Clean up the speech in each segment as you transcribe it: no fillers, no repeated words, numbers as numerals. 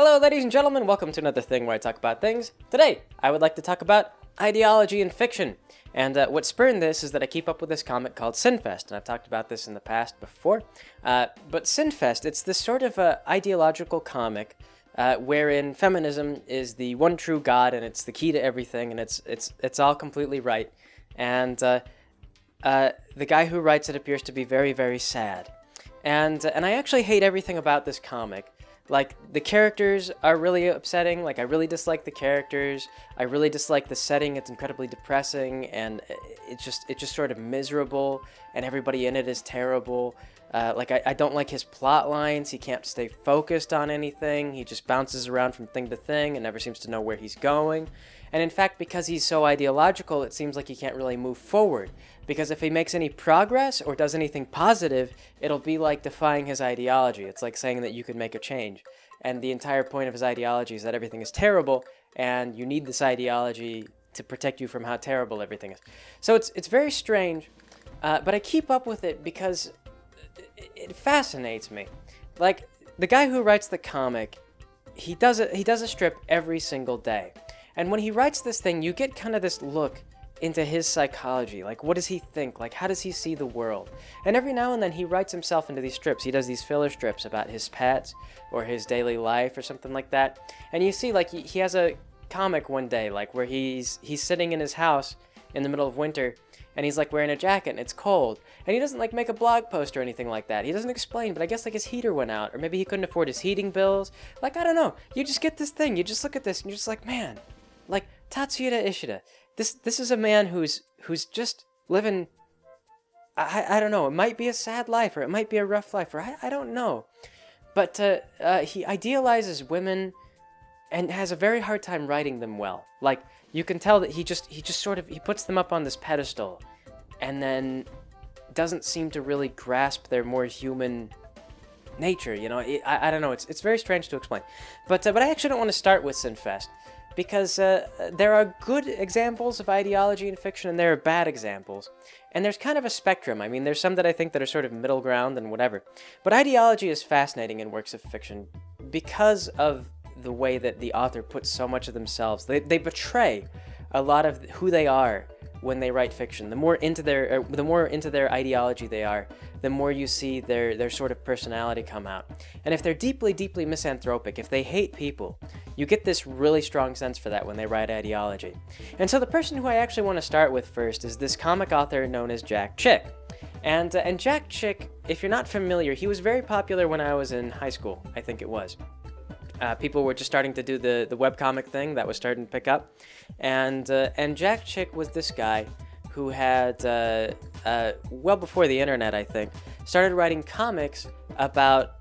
Hello, ladies and gentlemen. Welcome to another thing where I talk about things. Today, I would like to talk about ideology in fiction. And what spurred this is that I keep up with this comic called Sinfest, and I've talked about this in the past before. But Sinfest, it's this sort of ideological comic wherein feminism is the one true god, and it's the key to everything, and it's all completely right. And the guy who writes it appears to be very, very sad. And I actually hate everything about this comic. Like, the characters are really upsetting. Like, I really dislike the characters. I really dislike the setting. It's incredibly depressing, and it's just sort of miserable, and everybody in it is terrible. I don't like his plot lines. He can't stay focused on anything. He just bounces around from thing to thing and never seems to know where he's going. And in fact, because he's so ideological, it seems like he can't really move forward. Because if he makes any progress or does anything positive, it'll be like defying his ideology. It's like saying that you could make a change. And the entire point of his ideology is that everything is terrible, and you need this ideology to protect you from how terrible everything is. So it's very strange, but I keep up with it because it fascinates me. Like, the guy who writes the comic, he does a strip every single day. And when he writes this thing, you get kind of this look into his psychology. Like, what does he think? Like, how does he see the world? And every now and then he writes himself into these strips. He does these filler strips about his pets or his daily life or something like that. And you see, like, he has a comic one day, like, where he's sitting in his house in the middle of winter, and he's like wearing a jacket and it's cold. And he doesn't like make a blog post or anything like that. He doesn't explain, but I guess like his heater went out, or maybe he couldn't afford his heating bills. Like, I don't know. You just get this thing. You just look at this and you're just like, man, like Tatsuya Ishida. This is a man who's just living, I don't know, it might be a sad life, or it might be a rough life, or I don't know. But he idealizes women and has a very hard time writing them well. Like, you can tell that he just sort of, he puts them up on this pedestal and then doesn't seem to really grasp their more human nature, you know? I don't know, it's very strange to explain. But I actually don't want to start with Sinfest, because there are good examples of ideology in fiction and there are bad examples. And there's kind of a spectrum. I mean, there's some that I think that are sort of middle ground and whatever. But ideology is fascinating in works of fiction because of the way that the author puts so much of themselves. They betray a lot of who they are when they write fiction. The more into their ideology they are, the more you see their sort of personality come out. And if they're deeply, deeply misanthropic, if they hate people, you get this really strong sense for that when they write ideology. And so the person who I actually want to start with first is this comic author known as Jack Chick. And Jack Chick, if you're not familiar, he was very popular when I was in high school, I think it was. People were just starting to do the webcomic thing that was starting to pick up. And Jack Chick was this guy who had, well before the internet, I think, started writing comics about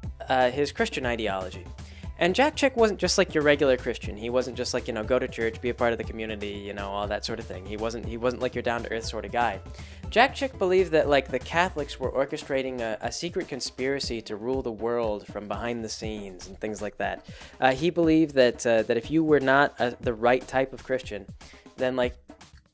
his Christian ideology. And Jack Chick wasn't just like your regular Christian. He wasn't just like, you know, go to church, be a part of the community, you know, all that sort of thing. He wasn't like your down-to-earth sort of guy. Jack Chick believed that, like, the Catholics were orchestrating a secret conspiracy to rule the world from behind the scenes and things like that. He believed that if you were not the right type of Christian, then, like,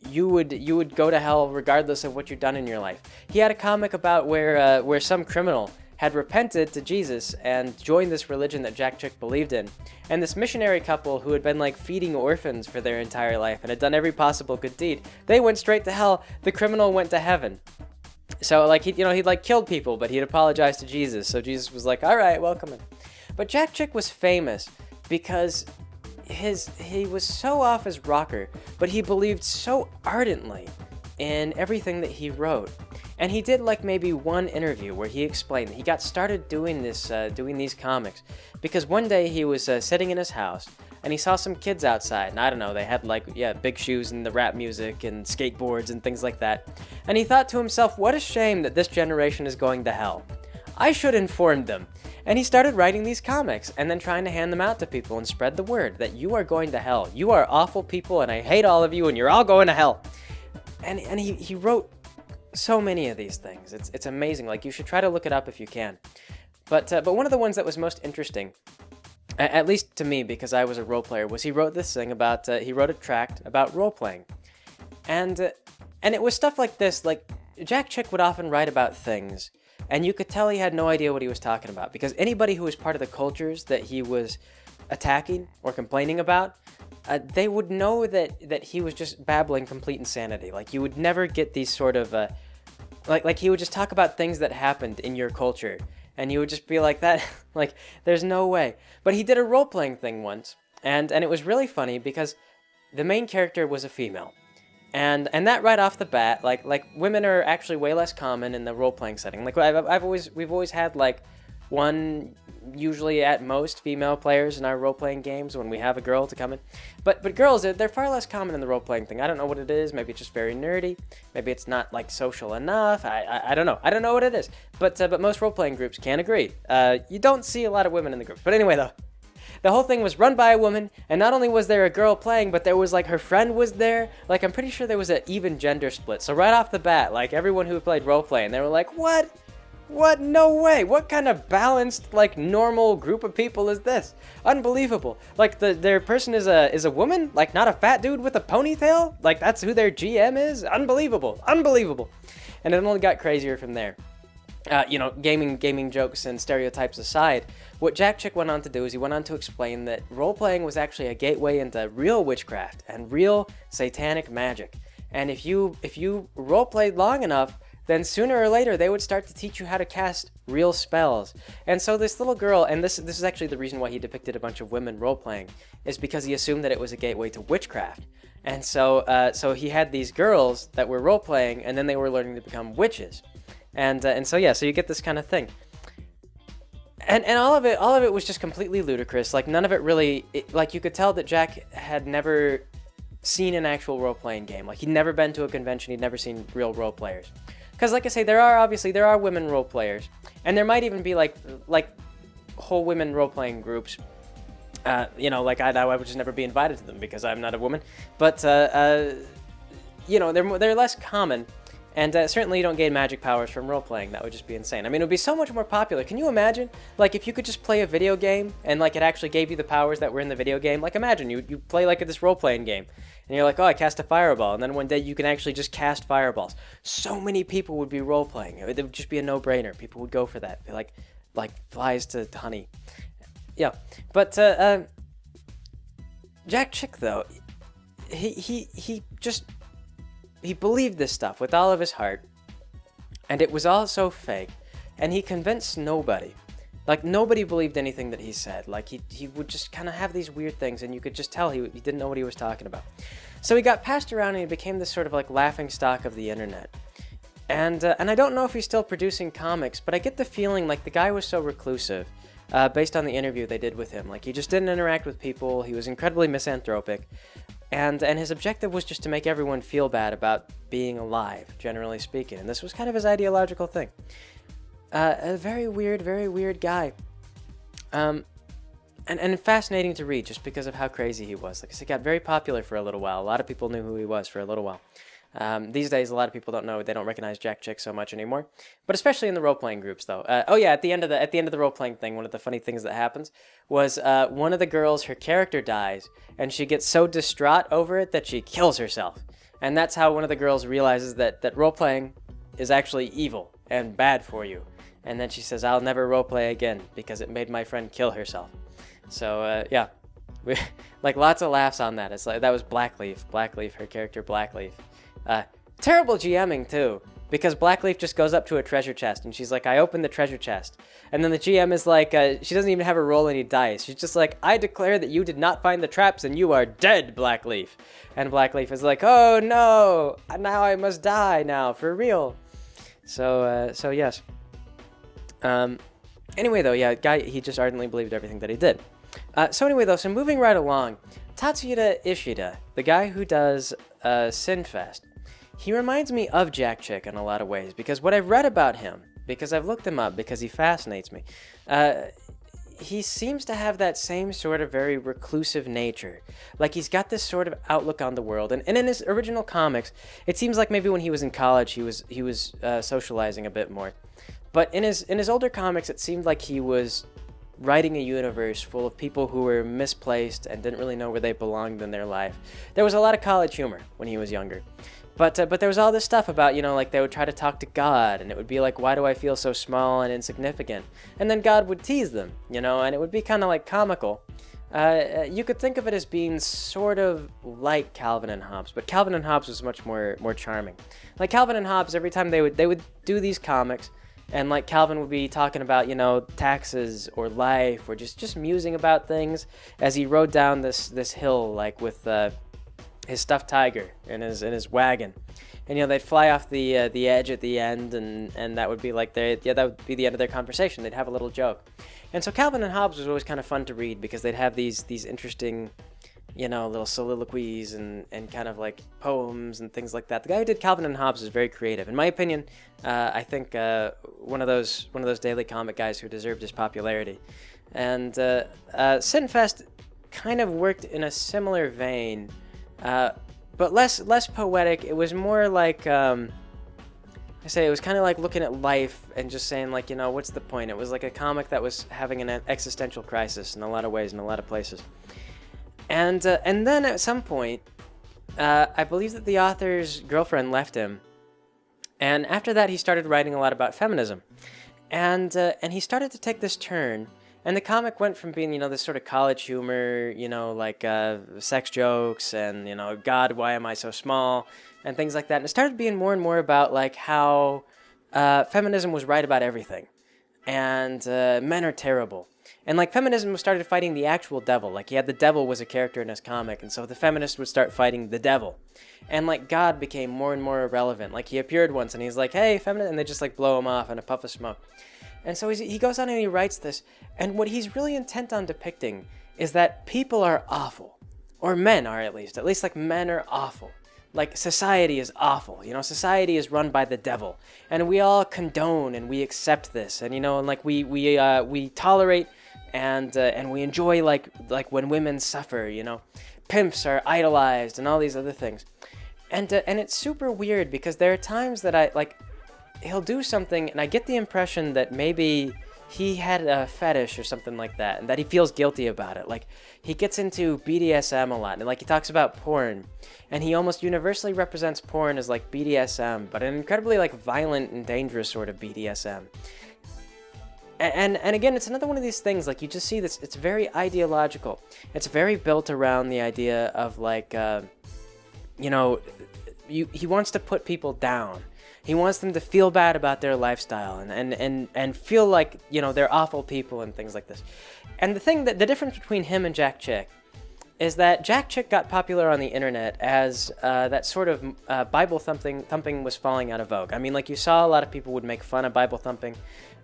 you would go to hell regardless of what you've done in your life. He had a comic about where some criminal had repented to Jesus and joined this religion that Jack Chick believed in. And this missionary couple who had been like feeding orphans for their entire life and had done every possible good deed, they went straight to hell. The criminal went to heaven. So like he'd like killed people, but he'd apologized to Jesus. So Jesus was like, all right, welcome in. But Jack Chick was famous because he was so off his rocker, but he believed so ardently in everything that he wrote. And he did like maybe one interview where he explained that he got started doing these comics because one day he was sitting in his house and he saw some kids outside, and I don't know, they had like, yeah, big shoes and the rap music and skateboards and things like that. And he thought to himself, what a shame that this generation is going to hell. I should inform them. And he started writing these comics and then trying to hand them out to people and spread the word that you are going to hell. You are awful people and I hate all of you and you're all going to hell. And he wrote so many of these things. It's amazing. Like, you should try to look it up if you can. But one of the ones that was most interesting, at least to me because I was a role player, was he wrote this thing about, he wrote a tract about role playing. And it was stuff like this. Like, Jack Chick would often write about things, and you could tell he had no idea what he was talking about, because anybody who was part of the cultures that he was attacking or complaining about, they would know that he was just babbling complete insanity. Like, you would never get these sort of, like he would just talk about things that happened in your culture, and you would just be like, that, like, there's no way. But he did a role-playing thing once, and it was really funny because the main character was a female. And that right off the bat, like women are actually way less common in the role-playing setting. Like, we've always had, like, one, usually at most, female players in our role-playing games when we have a girl to come in. But girls, they're far less common in the role-playing thing. I don't know what it is. Maybe it's just very nerdy. Maybe it's not, like, social enough. I don't know. I don't know what it is. But most role-playing groups can agree. You don't see a lot of women in the group. But anyway, though, the whole thing was run by a woman, and not only was there a girl playing, but there was, like, her friend was there. Like, I'm pretty sure there was an even gender split. So right off the bat, like, everyone who played role-playing, they were like, what? What? No way. What kind of balanced, like, normal group of people is this? Unbelievable. Like, their person is a woman? Like, not a fat dude with a ponytail? Like, that's who their GM is? Unbelievable. Unbelievable. And it only got crazier from there. Gaming jokes and stereotypes aside, what Jack Chick went on to do is he went on to explain that role-playing was actually a gateway into real witchcraft and real satanic magic. And if you role-played long enough, then sooner or later they would start to teach you how to cast real spells. And so this little girl, and this is actually the reason why he depicted a bunch of women role-playing, is because he assumed that it was a gateway to witchcraft. And so he had these girls that were role-playing, and then they were learning to become witches. And so you get this kind of thing. And all of it was just completely ludicrous. Like, none of it really, like, you could tell that Jack had never seen an actual role-playing game. Like, he'd never been to a convention, he'd never seen real role players. Because, like I say, there are women role players, and there might even be like whole women role playing groups. Like I would just never be invited to them because I'm not a woman. But they're less common, and certainly you don't gain magic powers from role playing. That would just be insane. I mean, it would be so much more popular. Can you imagine, like, if you could just play a video game and like it actually gave you the powers that were in the video game? Like, imagine you play like this role playing game. And you're like, oh, I cast a fireball. And then one day you can actually just cast fireballs. So many people would be role-playing. It would just be a no-brainer. People would go for that. Like flies to honey. Yeah. But Jack Chick, though, he believed this stuff with all of his heart. And it was all so fake. And he convinced nobody. Like, nobody believed anything that he said. Like, he would just kind of have these weird things, and you could just tell he didn't know what he was talking about. So he got passed around, and he became this sort of, like, laughing stock of the internet. And I don't know if he's still producing comics, but I get the feeling, like, the guy was so reclusive, based on the interview they did with him. Like, he just didn't interact with people, he was incredibly misanthropic, and his objective was just to make everyone feel bad about being alive, generally speaking. And this was kind of his ideological thing. A very weird guy. And fascinating to read just because of how crazy he was. Like I said, he got very popular for a little while. A lot of people knew who he was for a little while. These days, a lot of people don't know. They don't recognize Jack Chick so much anymore. But especially in the role-playing groups, though. At the end of the role-playing thing, one of the funny things that happens was one of the girls, her character dies, and she gets so distraught over it that she kills herself. And that's how one of the girls realizes that role-playing is actually evil and bad for you. And then she says, I'll never roleplay again because it made my friend kill herself. So, like, lots of laughs on that. It's like, that was Blackleaf, her character Blackleaf. Terrible GMing, too, because Blackleaf just goes up to a treasure chest, and she's like, I opened the treasure chest. And then the GM is like, she doesn't even have her roll any dice. She's just like, I declare that you did not find the traps, and you are dead, Blackleaf. And Blackleaf is like, oh, no, now I must die now, for real. So yes. Anyway, though, yeah, guy, he just ardently believed everything that he did. So moving right along, Tatsuya Ishida, the guy who does Sinfest, he reminds me of Jack Chick in a lot of ways, because what I've read about him, because I've looked him up, because he fascinates me, he seems to have that same sort of very reclusive nature. Like, he's got this sort of outlook on the world, and in his original comics, it seems like maybe when he was in college, he was socializing a bit more. But in his older comics, it seemed like he was writing a universe full of people who were misplaced and didn't really know where they belonged in their life. There was a lot of college humor when he was younger. But there was all this stuff about, like they would try to talk to God, and it would be like, why do I feel so small and insignificant? And then God would tease them, and it would be kind of like comical. You could think of it as being sort of like Calvin and Hobbes, but Calvin and Hobbes was much more charming. Like Calvin and Hobbes, every time they would do these comics, and like Calvin would be talking about, taxes or life or just musing about things as he rode down this hill, like with his stuffed tiger in his wagon. And they'd fly off the edge at the end, and that would be like that would be the end of their conversation. They'd have a little joke. And so Calvin and Hobbes was always kind of fun to read because they'd have these interesting, little soliloquies and kind of like poems and things like that. The guy who did Calvin and Hobbes is very creative. In my opinion, I think one of those daily comic guys who deserved his popularity. And Sinfest kind of worked in a similar vein, but less poetic. It was more like it was kind of like looking at life and just saying, like, what's the point? It was like a comic that was having an existential crisis in a lot of ways, in a lot of places. And then at some point, I believe that the author's girlfriend left him. And after that, he started writing a lot about feminism. And he started to take this turn. And the comic went from being, this sort of college humor, like sex jokes and, God, why am I so small? And things like that. And it started being more and more about, like, how feminism was right about everything. And men are terrible. And, like, feminism started fighting the actual devil. Like, he had the devil was a character in his comic. And so the feminists would start fighting the devil. And, like, God became more and more irrelevant. Like, he appeared once and he's like, hey, feminist. And they just, like, blow him off in a puff of smoke. And so he goes on and he writes this. And what he's really intent on depicting is that people are awful. Or men are, at least. At least, like, men are awful. Like, society is awful. Society is run by the devil. And we all condone and we accept this. And, and like, we tolerate and we enjoy, like when women suffer, Pimps are idolized and all these other things. And it's super weird because there are times that he'll do something and I get the impression that maybe he had a fetish or something like that and that he feels guilty about it. Like, he gets into BDSM a lot and, like, he talks about porn and he almost universally represents porn as, like, BDSM, but an incredibly, like, violent and dangerous sort of BDSM. And again, it's another one of these things, like, you just see this, it's very ideological. It's very built around the idea of, like, he wants to put people down. He wants them to feel bad about their lifestyle and feel like, they're awful people and things like this. And the difference between him and Jack Chick is that Jack Chick got popular on the internet as that sort of Bible thumping was falling out of vogue. I mean, like, you saw a lot of people would make fun of Bible thumping.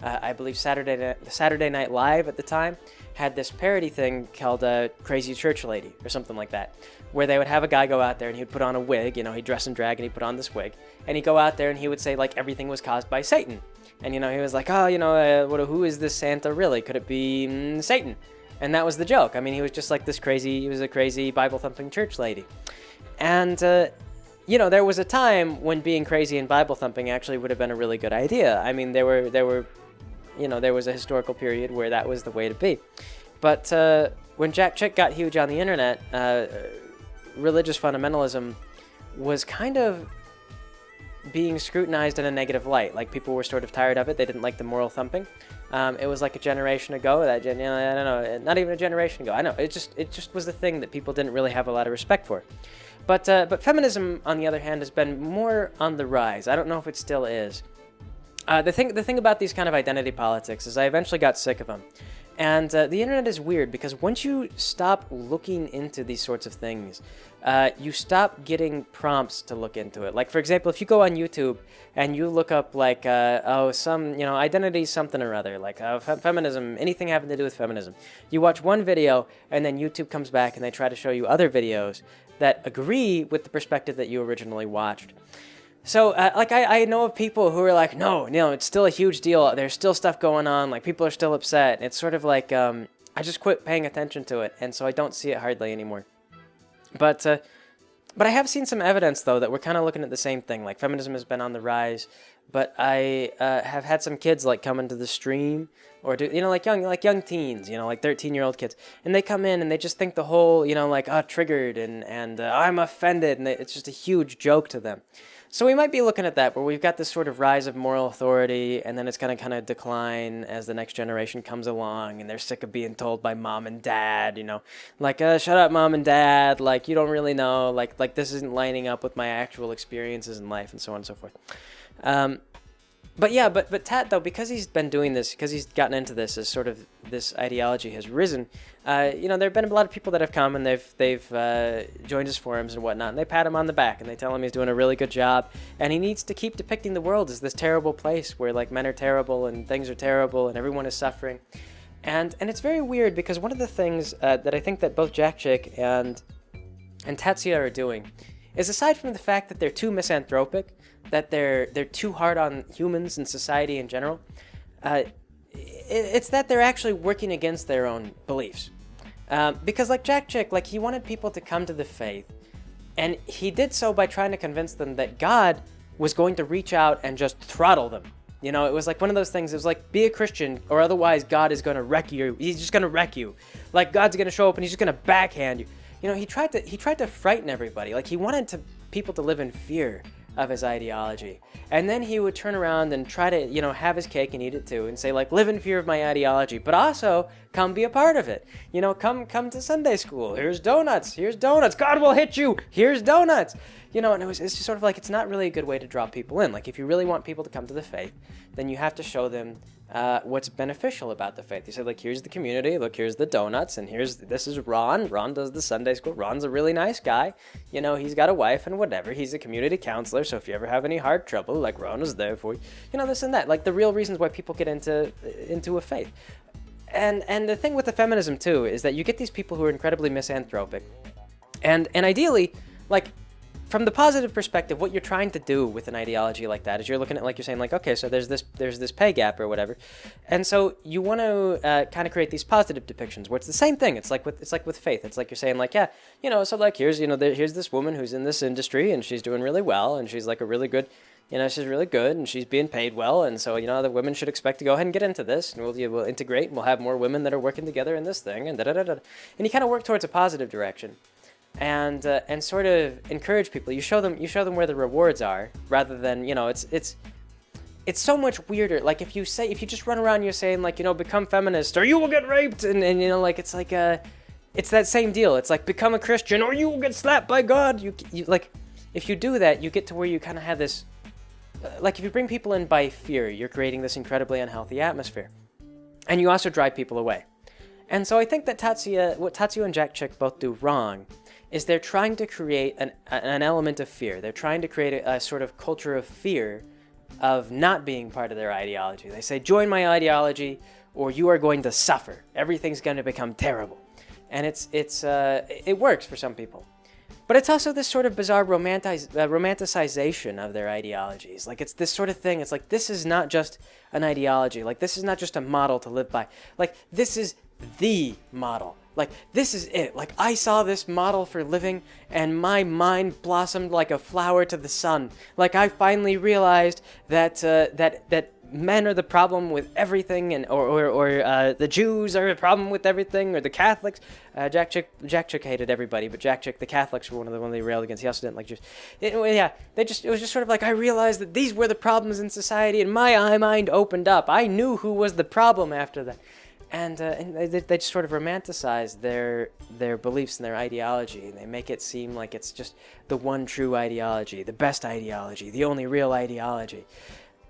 I believe Saturday Night Live at the time had this parody thing called Crazy Church Lady or something like that, where they would have a guy go out there and he'd put on a wig, he'd dress in drag and he'd put on this wig, and he'd go out there and he would say, like, everything was caused by Satan. And, he was like, oh, who is this Santa really? Could it be Satan? And that was the joke. I mean, he was just like he was a crazy Bible-thumping church lady. And, there was a time when being crazy and Bible-thumping actually would have been a really good idea. I mean, there was a historical period where that was the way to be. But when Jack Chick got huge on the internet, religious fundamentalism was kind of being scrutinized in a negative light. Like, people were sort of tired of it. They didn't like the moral thumping. It was like a generation ago. I don't know, not even a generation ago. I know, it just was the thing that people didn't really have a lot of respect for. But feminism, on the other hand, has been more on the rise. I don't know if it still is. The thing about these kind of identity politics is I eventually got sick of them. And the internet is weird because once you stop looking into these sorts of things, you stop getting prompts to look into it. Like, for example, if you go on YouTube and you look up, like, some, identity something or other, like feminism, anything having to do with feminism, you watch one video and then YouTube comes back and they try to show you other videos that agree with the perspective that you originally watched. So, I know of people who are like, no, it's still a huge deal. There's still stuff going on. Like, people are still upset. It's sort of like, I just quit paying attention to it, and so I don't see it hardly anymore. But I have seen some evidence, though, that we're kind of looking at the same thing. Like, feminism has been on the rise, but I have had some kids, like, come into the stream, or do, young teens, like 13-year-old kids, and they come in and they just think the whole, triggered and I'm offended, and it's just a huge joke to them. So we might be looking at that, where we've got this sort of rise of moral authority, and then it's going to kind of decline as the next generation comes along, and they're sick of being told by mom and dad, like, shut up, mom and dad, like, you don't really know, like this isn't lining up with my actual experiences in life, and so on and so forth. But yeah, but Tat, though, because he's been doing this, because he's gotten into this, as sort of this ideology has risen, there have been a lot of people that have come, and they've joined his forums and whatnot, and they pat him on the back, and they tell him he's doing a really good job, and he needs to keep depicting the world as this terrible place where, like, men are terrible, and things are terrible, and everyone is suffering. And it's very weird, because one of the things that I think that both Jack Chick and Tatsuya are doing is, aside from the fact that they're too misanthropic, that they're too hard on humans and society in general, it's that they're actually working against their own beliefs. Because like Jack Chick, like, he wanted people to come to the faith, and he did so by trying to convince them that God was going to reach out and just throttle them. It was like one of those things. It was like, be a Christian, or otherwise God is going to wreck you. He's just going to wreck you. Like, God's going to show up and he's just going to backhand you. He tried to frighten everybody. Like, he wanted people to live in fear of his ideology. And then he would turn around and try to, have his cake and eat it too, and say, like, live in fear of my ideology, but also come be a part of it. Come to Sunday school. Here's donuts. God will hit you. Here's donuts. And it's just sort of like, it's not really a good way to draw people in. Like, if you really want people to come to the faith, then you have to show them what's beneficial about the faith. You say, like, here's the community, look, here's the donuts, and this is Ron. Ron does the Sunday school. Ron's a really nice guy. He's got a wife and whatever. He's a community counselor, so if you ever have any hard trouble, like, Ron is there for you. This and that. Like, the real reasons why people get into a faith. And the thing with the feminism, too, is that you get these people who are incredibly misanthropic. And ideally, like, from the positive perspective, what you're trying to do with an ideology like that is you're looking at, like, you're saying, like, okay, so there's this pay gap or whatever, and so you want to kind of create these positive depictions where it's the same thing. It's like with faith. It's like you're saying, like, yeah, so like here's this woman who's in this industry and she's doing really well, and she's like a really good, she's really good and she's being paid well, and so the women should expect to go ahead and get into this, and we'll integrate and we'll have more women that are working together in this thing, and and you kind of work towards a positive direction. And sort of encourage people. You show them where the rewards are, rather than it's so much weirder. Like, if you just run around, you're saying, like, become feminist or you will get raped, and like, it's like it's that same deal. It's like, become a Christian or you will get slapped by God. You like, if you do that, you get to where you kind of have this, like, if you bring people in by fear, you're creating this incredibly unhealthy atmosphere, and you also drive people away. And so I think that what Tatsuya and Jack Chick both do wrong is they're trying to create an element of fear. They're trying to create a sort of culture of fear of not being part of their ideology. They say, join my ideology or you are going to suffer. Everything's going to become terrible. And it works for some people. But it's also this sort of bizarre romanticization of their ideologies. Like, it's this sort of thing. It's like, this is not just an ideology. Like, this is not just a model to live by. Like, this is the model. Like, this is it. Like, I saw this model for living, and my mind blossomed like a flower to the sun. Like, I finally realized that that men are the problem with everything, and or the Jews are the problem with everything, or the Catholics. Jack Chick hated everybody, but Jack Chick, the Catholics were one of the ones they railed against. He also didn't like Jews. It was just sort of like, I realized that these were the problems in society, and my mind opened up. I knew who was the problem after that. And they just sort of romanticize their beliefs and their ideology, and they make it seem like it's just the one true ideology, the best ideology, the only real ideology.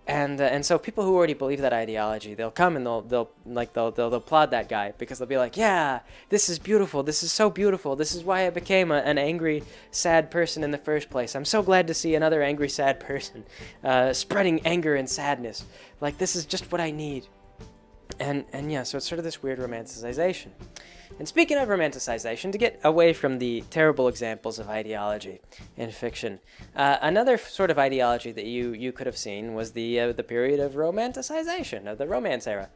And so people who already believe that ideology, they'll come and they'll applaud that guy, because they'll be like, yeah, this is beautiful, this is so beautiful, this is why I became an angry, sad person in the first place. I'm so glad to see another angry, sad person spreading anger and sadness. Like, this is just what I need. And yeah, so it's sort of this weird romanticization. And speaking of romanticization, to get away from the terrible examples of ideology in fiction, another sort of ideology that you could have seen was the period of romanticization, of the Romance era.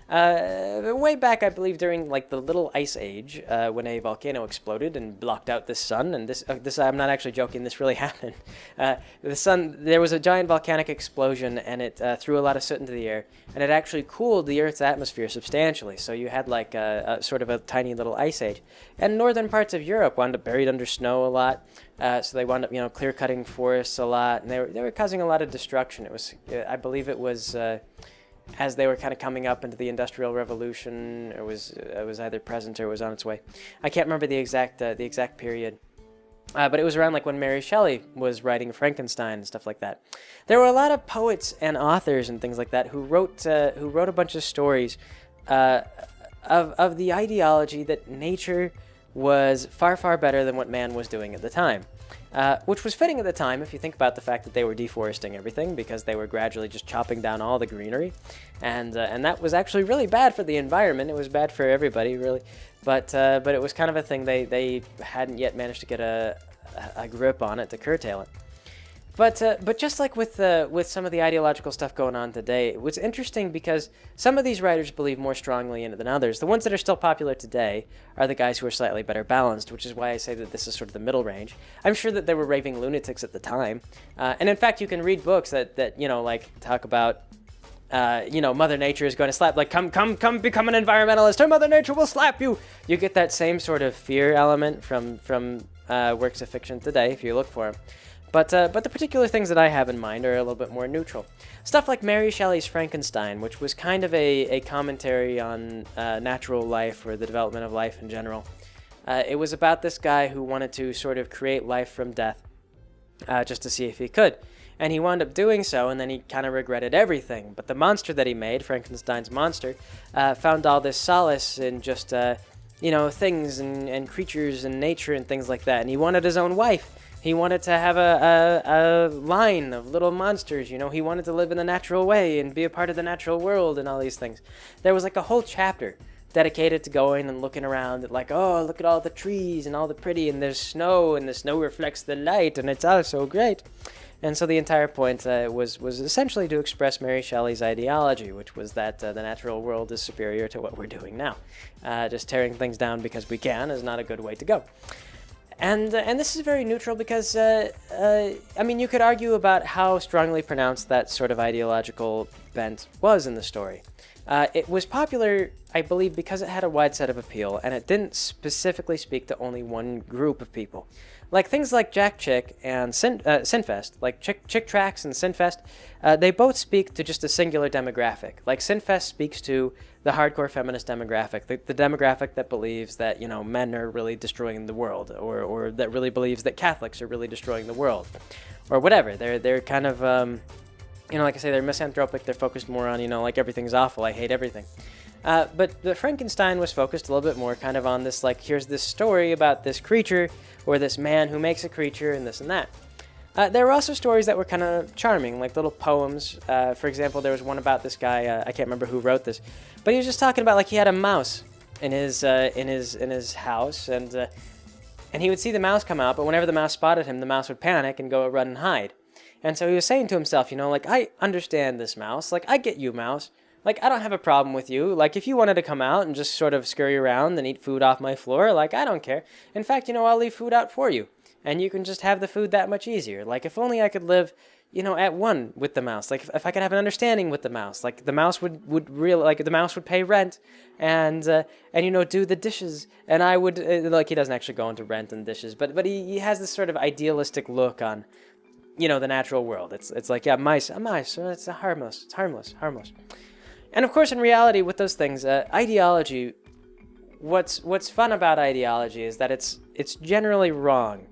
Way back, I believe, during like the Little Ice Age, when a volcano exploded and blocked out the sun, and this I'm not actually joking, this really happened. There was a giant volcanic explosion, and it threw a lot of soot into the air, and it actually cooled the Earth's atmosphere substantially. So you had like a sort of a tiny little ice age, and northern parts of Europe wound up buried under snow a lot. So they wound up, clear cutting forests a lot, and they were causing a lot of destruction. It was, I believe, it was. As they were kind of coming up into the Industrial Revolution, it was either present or it was on its way. I can't remember the exact period, but it was around like when Mary Shelley was writing Frankenstein and stuff like that. There were a lot of poets and authors and things like that who wrote a bunch of stories of the ideology that nature was far, far better than what man was doing at the time. Which was fitting at the time if you think about the fact that they were deforesting everything because they were gradually just chopping down all the greenery, and that was actually really bad for the environment. It was bad for everybody, really, but it was kind of a thing they hadn't yet managed to get a grip on it to curtail it. But just like with some of the ideological stuff going on today, it was interesting because some of these writers believe more strongly in it than others. The ones that are still popular today are the guys who are slightly better balanced, which is why I say that this is sort of the middle range. I'm sure that there were raving lunatics at the time, and in fact, you can read books that like talk about. Mother Nature is going to slap, like, come become an environmentalist, or Mother Nature will slap you. You get that same sort of fear element from works of fiction today if you look for them. But the particular things that I have in mind are a little bit more neutral. Stuff like Mary Shelley's Frankenstein, which was kind of a commentary on natural life or the development of life in general. It was about this guy who wanted to sort of create life from death just to see if he could. And he wound up doing so, and then he kind of regretted everything. But the monster that he made, Frankenstein's monster, found all this solace in just, things and creatures and nature and things like that. And he wanted his own wife. He wanted to have a line of little monsters, He wanted to live in the natural way and be a part of the natural world and all these things. There was like a whole chapter dedicated to going and looking around at like, oh, look at all the trees and all the pretty, and there's snow, and the snow reflects the light, and it's all so great. And so the entire point was essentially to express Mary Shelley's ideology, which was that the natural world is superior to what we're doing now. Just tearing things down because we can is not a good way to go. And this is very neutral because, you could argue about how strongly pronounced that sort of ideological bent was in the story. It was popular, I believe, because it had a wide set of appeal, and it didn't specifically speak to only one group of people. Like things like Jack Chick and Sinfest, like Chick Tracks and Sinfest, they both speak to just a singular demographic. Like Sinfest speaks to the hardcore feminist demographic, the demographic that believes that, men are really destroying the world, or that really believes that Catholics are really destroying the world, or whatever. They're kind of, like I say, they're misanthropic. They're focused more on, like everything's awful, I hate everything. But the Frankenstein was focused a little bit more kind of on this, like, here's this story about this creature, or this man who makes a creature, and this and that. There were also stories that were kind of charming, like little poems. For example, there was one about this guy, I can't remember who wrote this, but he was just talking about, like, he had a mouse in his house, and he would see the mouse come out, but whenever the mouse spotted him, the mouse would panic and go run and hide. And so he was saying to himself, like, I understand this mouse, like, I get you, mouse. Like, I don't have a problem with you. Like, if you wanted to come out and just sort of scurry around and eat food off my floor, like, I don't care. In fact, I'll leave food out for you. And you can just have the food that much easier. Like, if only I could live, at one with the mouse. Like, if I could have an understanding with the mouse. Like, the mouse would the mouse would pay rent and do the dishes. And I would, he doesn't actually go into rent and dishes, but he has this sort of idealistic look on, the natural world. It's like, yeah, a mice, it's harmless. And of course, in reality, with those things, ideology, what's fun about ideology is that it's generally wrong,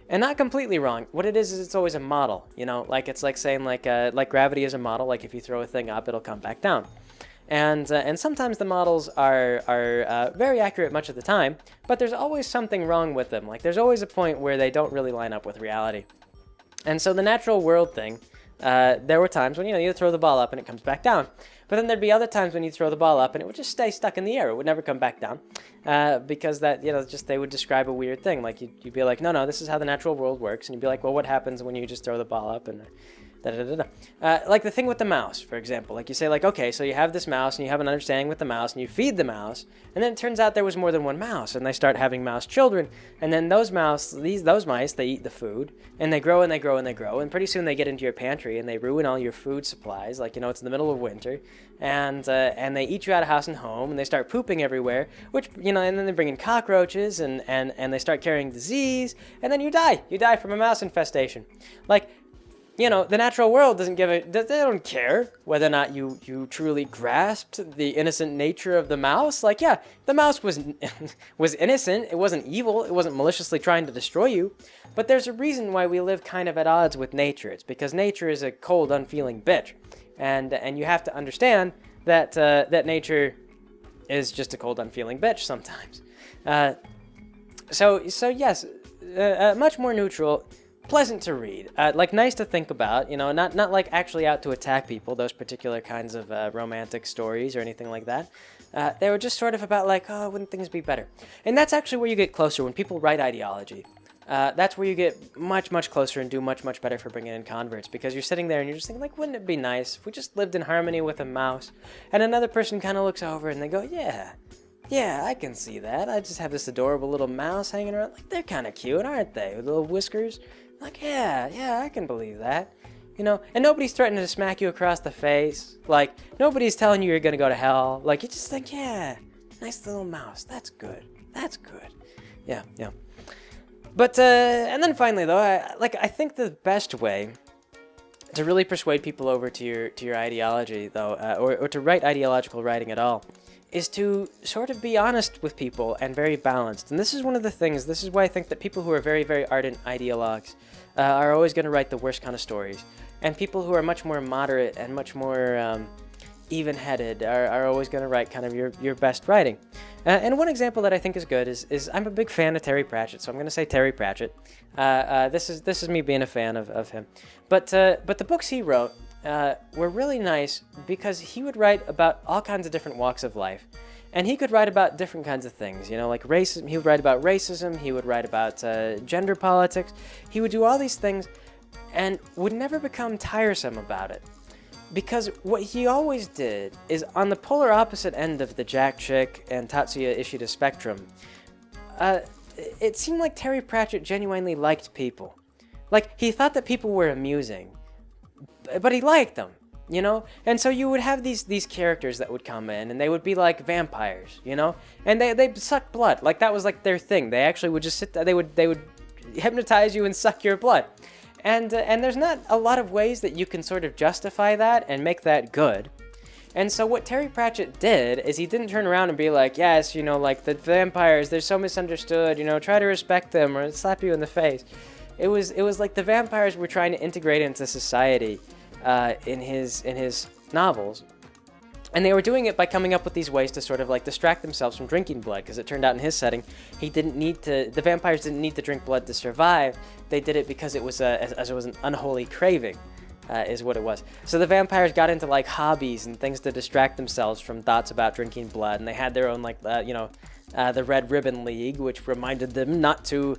and not completely wrong. What it is it's always a model. Like it's like saying like gravity is a model. Like if you throw a thing up, it'll come back down. And sometimes the models are very accurate much of the time, but there's always something wrong with them. Like there's always a point where they don't really line up with reality. And so the natural world thing, there were times when you throw the ball up and it comes back down. But then there'd be other times when you throw the ball up and it would just stay stuck in the air. It would never come back down because that, they would describe a weird thing. Like you'd be like, no, this is how the natural world works. And you'd be like, well, what happens when you just throw the ball up and Like the thing with the mouse, for example. Like you say, like, okay, so you have this mouse and you have an understanding with the mouse and you feed the mouse, and then it turns out there was more than one mouse, and they start having mouse children, and then those mice, they eat the food, and they grow and they grow and they grow, and pretty soon they get into your pantry and they ruin all your food supplies. Like, it's in the middle of winter, and they eat you out of house and home, and they start pooping everywhere, which, and then they bring in cockroaches, and they start carrying disease, and then you die from a mouse infestation. Like, the natural world doesn't they don't care whether or not you truly grasped the innocent nature of the mouse. Like, yeah, the mouse was innocent. It wasn't evil. It wasn't maliciously trying to destroy you. But there's a reason why we live kind of at odds with nature. It's because nature is a cold, unfeeling bitch. And you have to understand that nature is just a cold, unfeeling bitch sometimes. So yes, much more neutral. Pleasant to read, like nice to think about, not like actually out to attack people, those particular kinds of romantic stories or anything like that. They were just sort of about like, oh, wouldn't things be better? And that's actually where you get closer when people write ideology. That's where you get much, much closer and do much, much better for bringing in converts, because you're sitting there and you're just thinking, like, wouldn't it be nice if we just lived in harmony with a mouse? And another person kind of looks over and they go, yeah, I can see that. I just have this adorable little mouse hanging around. Like, they're kind of cute, aren't they? With little whiskers. Like, yeah, I can believe that. And nobody's threatening to smack you across the face. Like, nobody's telling you you're going to go to hell. Like, you just think, yeah, nice little mouse. That's good. Yeah. But, and then finally, though, I think the best way to really persuade people over to your ideology, though, or to write ideological writing at all, is to sort of be honest with people and very balanced. And this is one of the things, this is why I think that people who are very, very ardent ideologues are always going to write the worst kind of stories. And people who are much more moderate and much more even-headed are always going to write kind of your best writing. And one example that I think is good is I'm a big fan of Terry Pratchett, so I'm going to say Terry Pratchett. This is me being a fan of him. But the books he wrote were really nice because he would write about all kinds of different walks of life. And he could write about different kinds of things, like racism. He would write about racism. He would write about gender politics. He would do all these things and would never become tiresome about it. Because what he always did is, on the polar opposite end of the Jack Chick and Tatsuya Ishida spectrum, it seemed like Terry Pratchett genuinely liked people. Like, he thought that people were amusing, but he liked them, And so you would have these characters that would come in, and they would be like vampires, And they'd suck blood. Like, that was like their thing. They actually would just sit there, they would hypnotize you and suck your blood. And there's not a lot of ways that you can sort of justify that and make that good. And so what Terry Pratchett did is he didn't turn around and be like, yes, like the vampires, they're so misunderstood, try to respect them or slap you in the face. It was like the vampires were trying to integrate into society in his novels. And they were doing it by coming up with these ways to sort of like distract themselves from drinking blood, because it turned out in his setting, the vampires didn't need to drink blood to survive. They did it because it was an unholy craving, is what it was. So the vampires got into like hobbies and things to distract themselves from thoughts about drinking blood, and they had their own the Red Ribbon League, which reminded them not to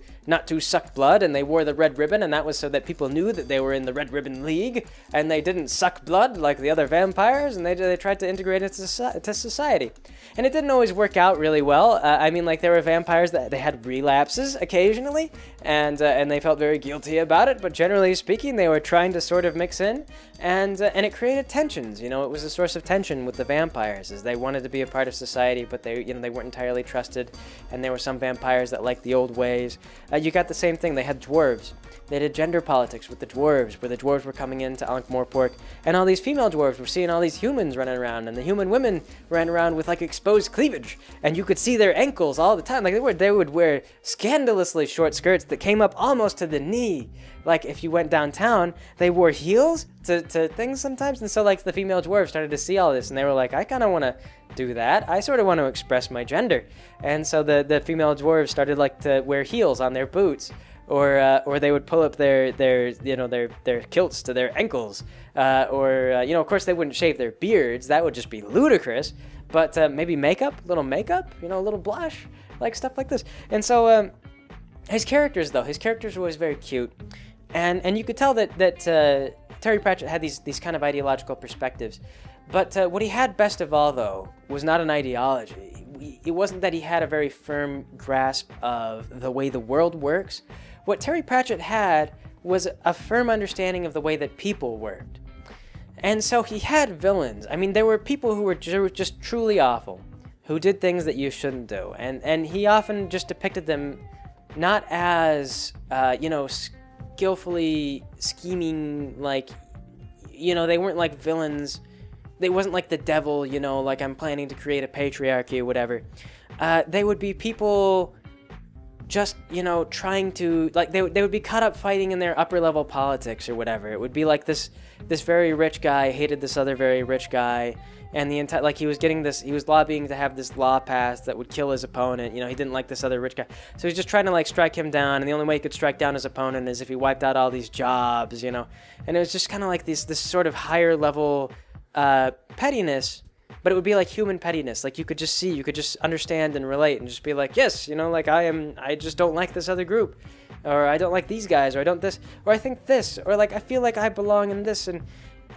suck blood, and they wore the red ribbon, and that was so that people knew that they were in the Red Ribbon League, and they didn't suck blood like the other vampires, and they tried to integrate it to society. And it didn't always work out really well. There were vampires that they had relapses occasionally, and they felt very guilty about it, but generally speaking, they were trying to sort of mix in, and it created tensions. It was a source of tension with the vampires, as they wanted to be a part of society, but they weren't entirely trusted, and there were some vampires that liked the old ways. You got the same thing. They had dwarves. They did gender politics with the dwarves, where the dwarves were coming into Ankh-Morpork, and all these female dwarves were seeing all these humans running around, and the human women ran around with like exposed cleavage, and you could see their ankles all the time. Like they would wear scandalously short skirts that came up almost to the knee. Like if you went downtown, they wore heels to things sometimes, and so like the female dwarves started to see all this, and they were like, I kind of want to do that. I sort of want to express my gender. And so the female dwarves started like to wear heels on their boots, or they would pull up their kilts to their ankles, of course they wouldn't shave their beards. That would just be ludicrous. But maybe makeup, a little blush, like stuff like this. And so his characters were always very cute. And you could tell that Terry Pratchett had these kind of ideological perspectives. But what he had best of all, though, was not an ideology. It wasn't that he had a very firm grasp of the way the world works. What Terry Pratchett had was a firm understanding of the way that people worked. And so he had villains. I mean, there were people who were just truly awful, who did things that you shouldn't do. And he often just depicted them not as, skillfully scheming, like, they weren't like villains. They wasn't like the devil, like I'm planning to create a patriarchy or whatever. They would be people just, trying to, like, they would be caught up fighting in their upper level politics or whatever. It would be like this very rich guy hated this other very rich guy, and the entire, like, he was lobbying to have this law passed that would kill his opponent. He didn't like this other rich guy, so he's just trying to, like, strike him down, and the only way he could strike down his opponent is if he wiped out all these jobs, and it was just kind of like this sort of higher level pettiness. But it would be like human pettiness. Like, you could just understand and relate and just be like, yes, like I just don't like this other group, or I don't like these guys, or I don't this, or I think this, or like I feel like I belong in this, or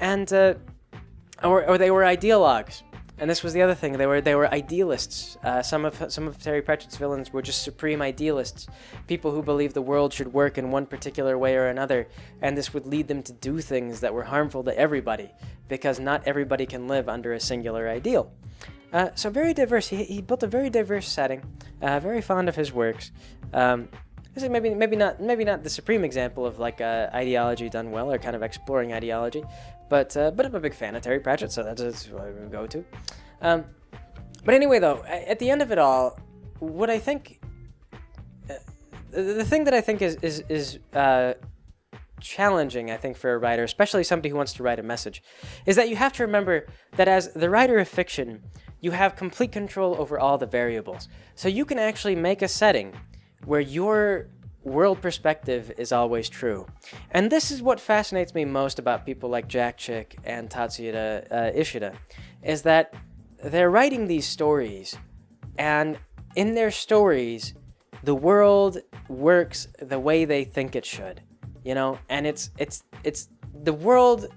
they were ideologues. And this was the other thing. They were idealists. Some of Terry Pratchett's villains were just supreme idealists, people who believed the world should work in one particular way or another, and this would lead them to do things that were harmful to everybody, because not everybody can live under a singular ideal. So very diverse. He built a very diverse setting. Very fond of his works. This is maybe not the supreme example of like ideology done well, or kind of exploring ideology, but I'm a big fan of Terry Pratchett, so that's what I would go to. But anyway, though, at the end of it all, what I think, the thing that I think is challenging, I think, for a writer, especially somebody who wants to write a message, is that you have to remember that as the writer of fiction, you have complete control over all the variables. So you can actually make a setting where your world perspective is always true. And this is what fascinates me most about people like Jack Chick and Tatsuya Ishida, is that they're writing these stories, and in their stories, the world works the way they think it should, and it's the world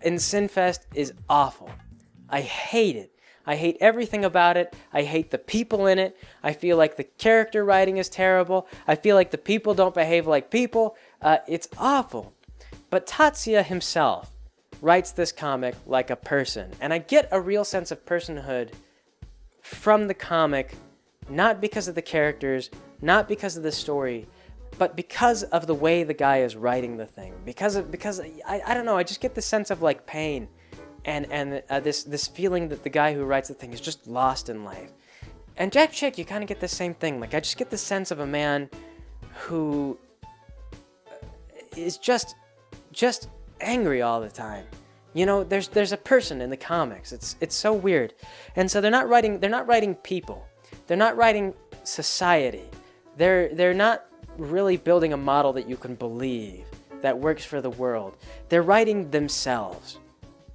in Sinfest is awful. I hate it. I hate everything about it. I hate the people in it. I feel like the character writing is terrible. I feel like the people don't behave like people. It's awful. But Tatsuya himself writes this comic like a person. And I get a real sense of personhood from the comic, not because of the characters, not because of the story, but because of the way the guy is writing the thing. Because I don't know, I just get the sense of like pain. And this feeling that the guy who writes the thing is just lost in life. And Jack Chick, you kind of get the same thing. Like, I just get the sense of a man who is just angry all the time. There's a person in the comics. It's so weird. And so they're not writing people. They're not writing society. They're not really building a model that you can believe that works for the world. They're writing themselves.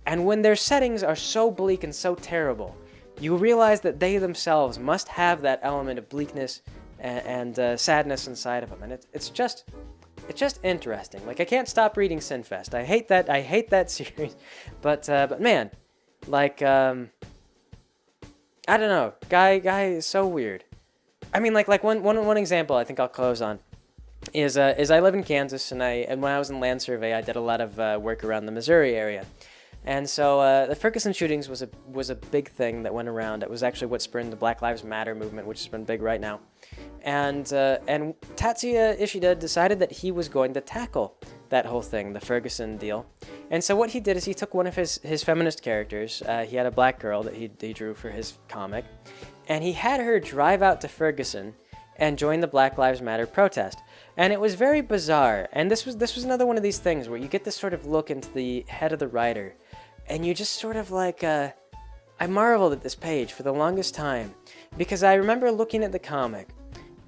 And when their settings are so bleak and so terrible, you realize that they themselves must have that element of bleakness and sadness inside of them. And it's just interesting. Like, I can't stop reading Sinfest. I hate that series. But man, like, I don't know. Guy is so weird. I mean, like one example I think I'll close on is I live in Kansas, and when I was in land survey, I did a lot of work around the Missouri area. And so the Ferguson shootings was a big thing that went around. It was actually what spurred the Black Lives Matter movement, which has been big right now. And Tatsuya Ishida decided that he was going to tackle that whole thing, the Ferguson deal. And so what he did is he took one of his feminist characters. He had a black girl that he drew for his comic, and he had her drive out to Ferguson and join the Black Lives Matter protest. And it was very bizarre. And this was another one of these things where you get this sort of look into the head of the writer, and you just sort of like, I marveled at this page for the longest time, because I remember looking at the comic,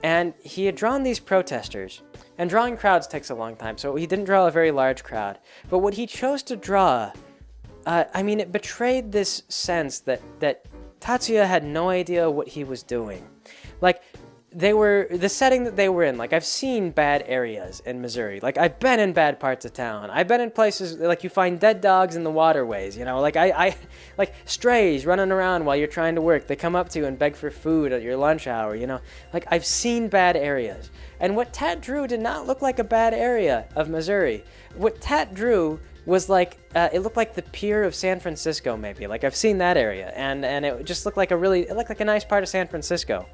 and he had drawn these protesters, and drawing crowds takes a long time, so he didn't draw a very large crowd. But what he chose to draw, it betrayed this sense that Tatsuya had no idea what he was doing. Like, the setting that they were in. Like, I've seen bad areas in Missouri. Like, I've been in bad parts of town. I've been in places like you find dead dogs in the waterways, you know, like I like strays running around while you're trying to work. They come up to you and beg for food at your lunch hour, you know. Like, I've seen bad areas. And what Tat drew did not look like a bad area of Missouri. What Tat drew was like, it looked like the pier of San Francisco, maybe. Like, I've seen that area, and it just looked like it looked like a nice part of San Francisco.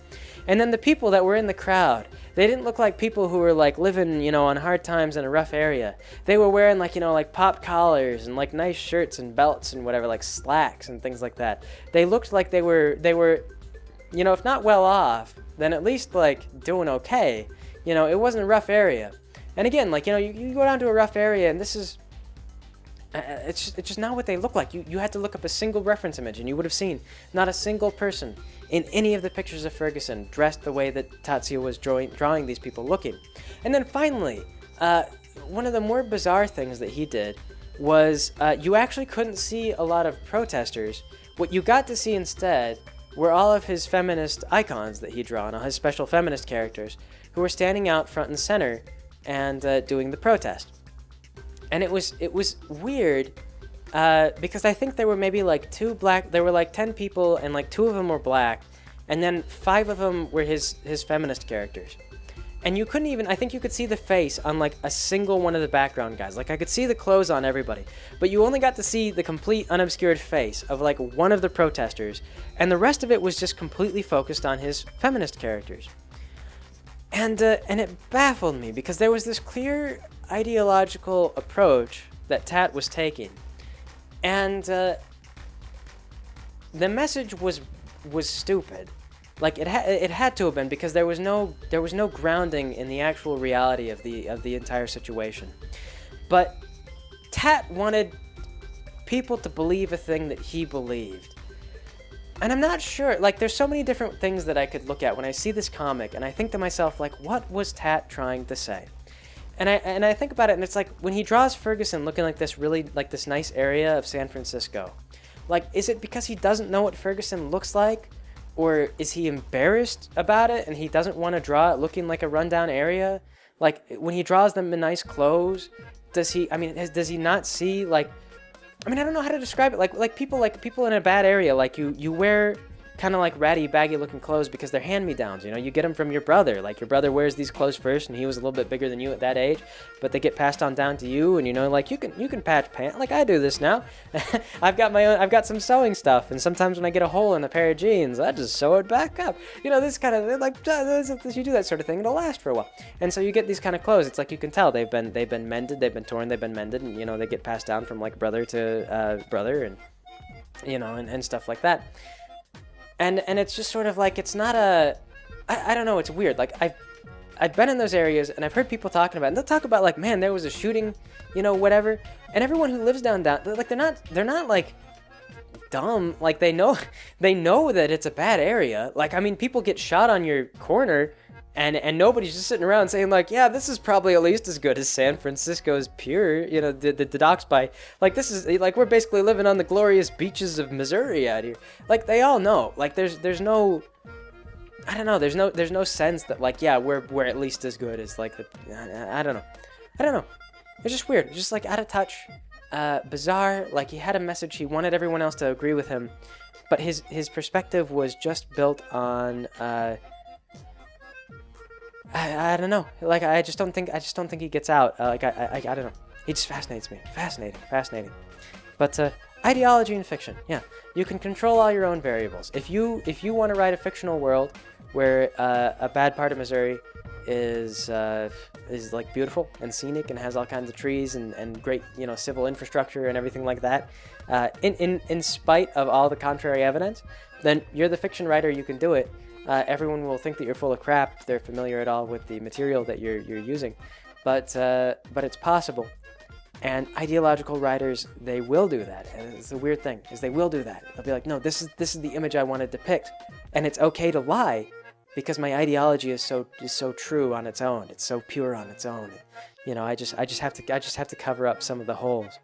And then the people that were in the crowd, they didn't look like people who were like living, you know, on hard times in a rough area. They were wearing like, you know, like pop collars and like nice shirts and belts and whatever, like slacks and things like that. They looked like they were, you know, if not well off, then at least like doing okay. You know, it wasn't a rough area. And again, like, you know, you go down to a rough area, and this is, it's just not what they look like. You had to look up a single reference image, and you would have seen not a single person in any of the pictures of Ferguson dressed the way that Tatsuya was drawing these people looking. And then finally, one of the more bizarre things that he did was you actually couldn't see a lot of protesters. What you got to see instead were all of his feminist icons that he'd drawn, all his special feminist characters, who were standing out front and center and doing the protest. And it was weird because I think there were maybe like there were like 10 people, and like 2 of them were black, and then 5 of them were his feminist characters. And you couldn't even, I think you could see the face on like a single one of the background guys. Like, I could see the clothes on everybody, but you only got to see the complete unobscured face of like one of the protesters, and the rest of it was just completely focused on his feminist characters. And it baffled me because there was this clear ideological approach that Tat was taking, and the message was stupid. Like, it had to have been, because there was no grounding in the actual reality of the entire situation. But Tat wanted people to believe a thing that he believed. And I'm not sure, like, there's so many different things that I could look at when I see this comic, and I think to myself, like, what was Tat trying to say? And I think about it, and it's like, when he draws Ferguson looking like this really, like, this nice area of San Francisco, like, is it because he doesn't know what Ferguson looks like? Or is he embarrassed about it, and he doesn't want to draw it looking like a rundown area? Like, when he draws them in nice clothes, does he not see, like, I mean, I don't know how to describe it. Like people in a bad area, like you wear kind of like ratty, baggy looking clothes because they're hand-me-downs, you know? You get them from your brother. Like, your brother wears these clothes first, and he was a little bit bigger than you at that age, but they get passed on down to you, and, you know, like, you can patch pants. Like, I do this now. I've got some sewing stuff, and sometimes when I get a hole in a pair of jeans, I just sew it back up. You know, this kind of, like, you do that sort of thing, it'll last for a while. And so you get these kind of clothes. It's like, you can tell they've been mended, they've been torn, they've been mended, and, you know, they get passed down from, like, brother to brother, and, you know, and stuff like that. And it's just sort of like, it's not I don't know, it's weird. Like, I've been in those areas, and I've heard people talking about it, and they'll talk about, like, man, there was a shooting, you know, whatever. And everyone who lives down, like, they're not like dumb. Like, they know that it's a bad area. Like, I mean, people get shot on your corner, and nobody's just sitting around saying, like, yeah, this is probably at least as good as San Francisco's pier, you know, the docks by, like, this is, like, we're basically living on the glorious beaches of Missouri out here. Like, they all know. Like, there's no, I don't know, there's no sense that, like, yeah, we're at least as good as, like, I don't know. It's just weird. It's just, like, out of touch, bizarre. Like, he had a message. He wanted everyone else to agree with him, but his perspective was just built on, I don't know. Like, I just don't think he gets out. Like, I don't know. He just fascinates me. Fascinating. But ideology in fiction, yeah, you can control all your own variables. If you want to write a fictional world where a bad part of Missouri is like beautiful and scenic and has all kinds of trees and great, you know, civil infrastructure and everything like that, in spite of all the contrary evidence, then you're the fiction writer. You can do it. Everyone will think that you're full of crap if they're familiar at all with the material that you're using, but it's possible. And ideological writers, they will do that. And it's the weird thing, is they will do that. They'll be like, no, this is the image I want to depict, and it's okay to lie because my ideology is so true on its own. It's so pure on its own. You know, I just have to cover up some of the holes.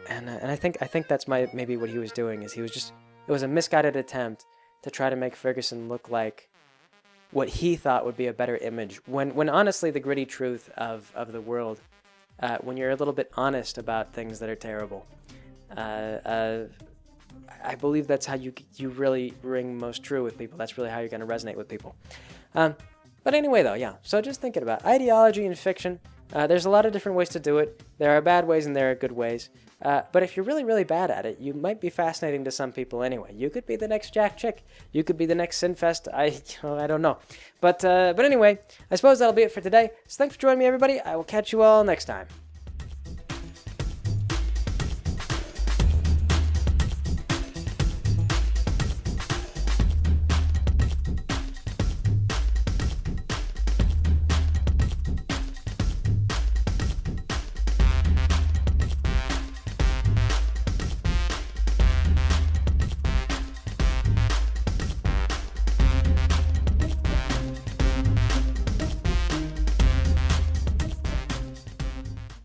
And I think that's maybe what he was doing, is it was a misguided attempt to try to make Ferguson look like what he thought would be a better image. When honestly, the gritty truth of the world, when you're a little bit honest about things that are terrible, I believe that's how you really ring most true with people. That's really how you're going to resonate with people. But anyway, though, yeah. So just thinking about ideology in fiction, there's a lot of different ways to do it. There are bad ways and there are good ways. But if you're really, really bad at it, you might be fascinating to some people anyway. You could be the next Jack Chick. You could be the next Sinfest. I don't know. But anyway, I suppose that'll be it for today. So thanks for joining me, everybody. I will catch you all next time.